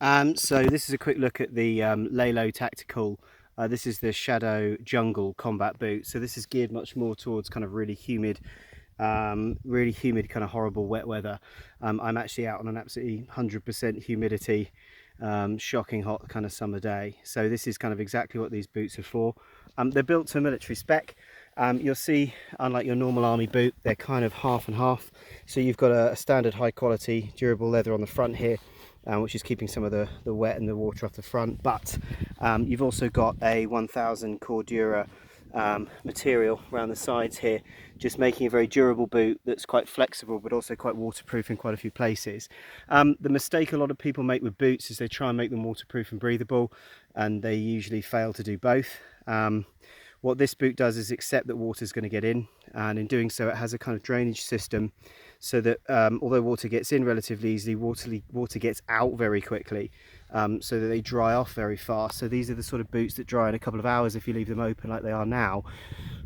So this is a quick look at the Lalo Tactical. This is the Shadow Jungle Combat Boot. So this is geared much more towards kind of really humid kind of horrible wet weather. I'm actually out on an absolutely 100% humidity, shocking hot kind of summer day. So this is kind of exactly what these boots are for. They're built to military spec. You'll see, unlike your normal army boot, they're kind of half and half. So you've got a standard high quality durable leather on the front here, which is keeping some of the wet and the water off the front, but you've also got a 1000 Cordura material around the sides here, just making a very durable boot that's quite flexible but also quite waterproof in quite a few places. The mistake a lot of people make with boots is they try and make them waterproof and breathable, and they usually fail to do both. What this boot does is accept that water is going to get in, and in doing so it has a kind of drainage system so that although water gets in relatively easily, water gets out very quickly, so that they dry off very fast. So these are the sort of boots that dry in a couple of hours if you leave them open like they are now,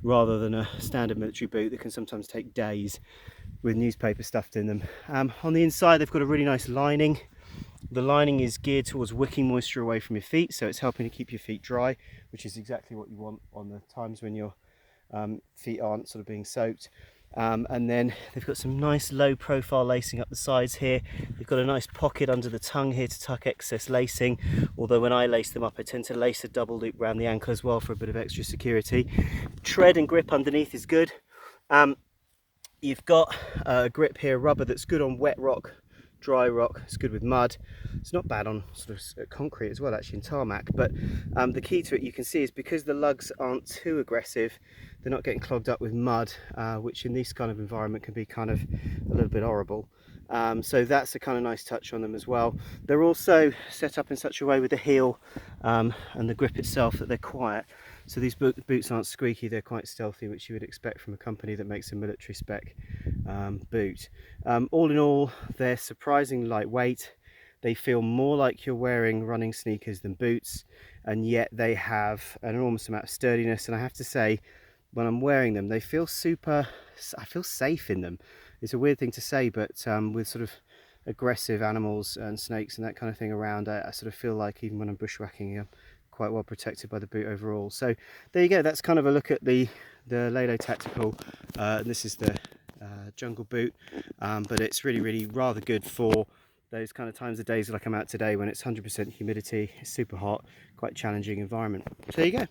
rather than a standard military boot that can sometimes take days with newspaper stuffed in them. On the inside they've got a really nice lining. The lining is geared towards wicking moisture away from your feet, so it's helping to keep your feet dry, which is exactly what you want on the times when your feet aren't sort of being soaked. And then they've got some nice low profile lacing up the sides here. They've got a nice pocket under the tongue here to tuck excess lacing, although when I lace them up I tend to lace a double loop around the ankle as well for a bit of extra security. Tread and grip underneath is good. You've got a grip here, rubber, that's good on wet rock, dry rock. It's good with mud. It's not bad on sort of concrete as well, actually, in tarmac. But the key to it, you can see, is because the lugs aren't too aggressive, they're not getting clogged up with mud, which in this kind of environment can be kind of a little bit horrible. So that's a kind of nice touch on them as well. They're also set up in such a way with the heel and the grip itself that they're quiet. So these boots aren't squeaky, they're quite stealthy, which you would expect from a company that makes a military spec boot. All in all, they're surprisingly lightweight. They feel more like you're wearing running sneakers than boots, and yet they have an enormous amount of sturdiness. And I have to say, when I'm wearing them, they feel I feel safe in them. It's a weird thing to say, but with sort of aggressive animals and snakes and that kind of thing around, I sort of feel like even when I'm bushwhacking, I'm quite well protected by the boot overall. So there you go, that's kind of a look at the Lalo Tactical. This is the jungle boot, but it's really rather good for those kind of times of days like I'm out today when it's 100% humidity, it's super hot, quite challenging environment. So there you go.